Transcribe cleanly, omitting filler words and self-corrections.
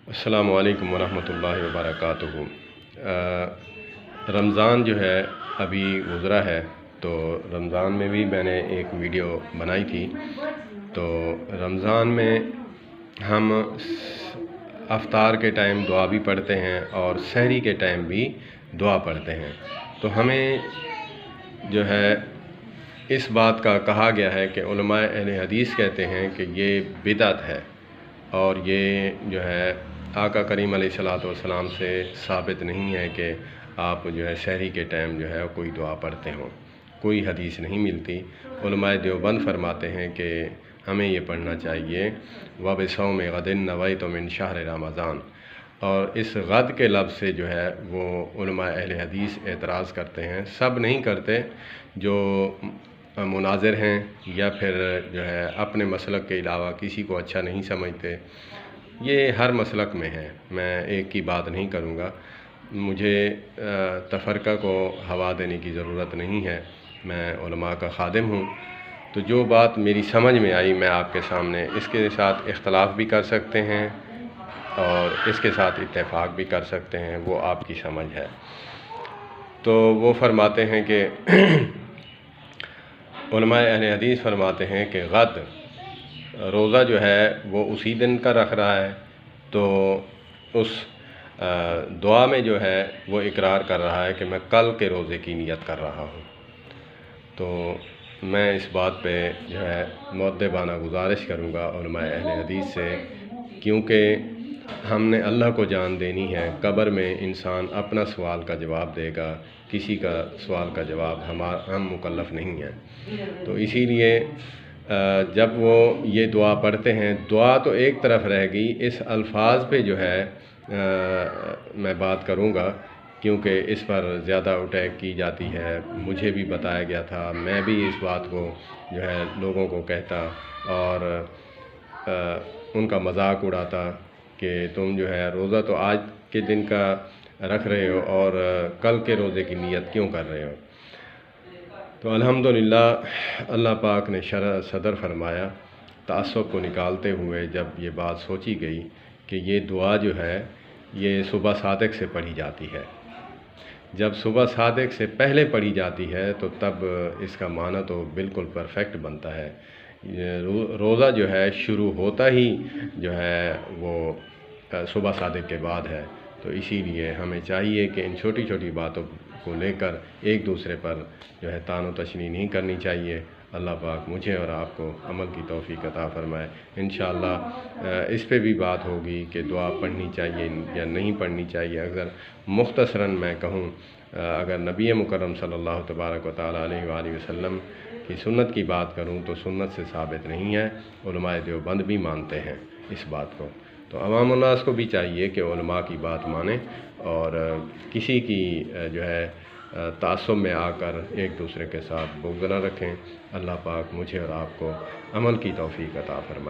السلام علیکم ورحمۃ اللہ وبرکاتہ۔ رمضان جو ہے ابھی گزرا ہے، تو رمضان میں بھی میں نے ایک ویڈیو بنائی تھی۔ تو رمضان میں ہم افطار کے ٹائم دعا بھی پڑھتے ہیں اور سحری کے ٹائم بھی دعا پڑھتے ہیں۔ تو ہمیں جو ہے اس بات کا کہا گیا ہے کہ علماء اہل حدیث کہتے ہیں کہ یہ بدعت ہے، اور یہ جو ہے آقا کریم علیہ الصلوۃ والسلام سے ثابت نہیں ہے کہ آپ جو ہے سحری کے ٹائم جو ہے کوئی دعا پڑھتے ہوں، کوئی حدیث نہیں ملتی۔ علماء دیوبند فرماتے ہیں کہ ہمیں یہ پڑھنا چاہیے وَبِصَوْمِ غَدٍ نَوَيْتُ مِنْ شَهْرِ رمضان، اور اس غد کے لفظ سے جو ہے وہ علماء اہل حدیث اعتراض کرتے ہیں۔ سب نہیں کرتے، جو مناظر ہیں یا پھر جو ہے اپنے مسلک کے علاوہ کسی کو اچھا نہیں سمجھتے، یہ ہر مسلک میں ہے، میں ایک کی بات نہیں کروں گا۔ مجھے تفرقہ کو ہوا دینے کی ضرورت نہیں ہے، میں علماء کا خادم ہوں۔ تو جو بات میری سمجھ میں آئی میں آپ کے سامنے، اس کے ساتھ اختلاف بھی کر سکتے ہیں اور اس کے ساتھ اتفاق بھی کر سکتے ہیں، وہ آپ کی سمجھ ہے۔ تو وہ فرماتے ہیں کہ علماء اہل حدیث فرماتے ہیں کہ غد روزہ جو ہے وہ اسی دن کا رکھ رہا ہے، تو اس دعا میں جو ہے وہ اقرار کر رہا ہے کہ میں کل کے روزے کی نیت کر رہا ہوں۔ تو میں اس بات پہ جو ہے مؤدبانہ گزارش کروں گا علماء اہل حدیث سے، کیونکہ ہم نے اللہ کو جان دینی ہے۔ قبر میں انسان اپنا سوال کا جواب دے گا، کسی کا سوال کا جواب ہم مکلف نہیں ہیں۔ تو اسی لیے جب وہ یہ دعا پڑھتے ہیں، دعا تو ایک طرف رہ گئی، اس الفاظ پہ جو ہے میں بات کروں گا، کیونکہ اس پر زیادہ اٹیک کی جاتی ہے۔ مجھے بھی بتایا گیا تھا، میں بھی اس بات کو جو ہے لوگوں کو کہتا اور ان کا مذاق اڑاتا کہ تم جو ہے روزہ تو آج کے دن کا رکھ رہے ہو اور کل کے روزے کی نیت کیوں کر رہے ہو۔ تو الحمدللہ اللہ پاک نے صدر فرمایا، تعصب کو نکالتے ہوئے جب یہ بات سوچی گئی کہ یہ دعا جو ہے یہ صبح صادق سے پڑھی جاتی ہے۔ جب صبح صادق سے پہلے پڑھی جاتی ہے تو تب اس کا معنی تو بالکل پرفیکٹ بنتا ہے۔ روزہ جو ہے شروع ہوتا ہی جو ہے وہ صبح صادق کے بعد ہے، تو اسی لیے ہمیں چاہیے کہ ان چھوٹی چھوٹی باتوں کو لے کر ایک دوسرے پر جو ہے طعن و تشنیع نہیں کرنی چاہیے۔ اللہ پاک مجھے اور آپ کو عمل کی توفیق عطا فرمائے۔ انشاءاللہ اس پہ بھی بات ہوگی کہ دعا پڑھنی چاہیے یا نہیں پڑھنی چاہیے۔ اگر مختصراً میں کہوں، اگر نبی مکرم صلی اللہ تبارک و تعالیٰ علیہ وآلہ وسلم کی سنت کی بات کروں تو سنت سے ثابت نہیں ہے، علماء دیوبند بھی مانتے ہیں اس بات کو۔ تو عوام الناس کو بھی چاہیے کہ علماء کی بات مانیں اور کسی کی جو ہے تعصب میں آ کر ایک دوسرے کے ساتھ بغض نہ رکھیں۔ اللہ پاک مجھے اور آپ کو عمل کی توفیق عطا فرمائے۔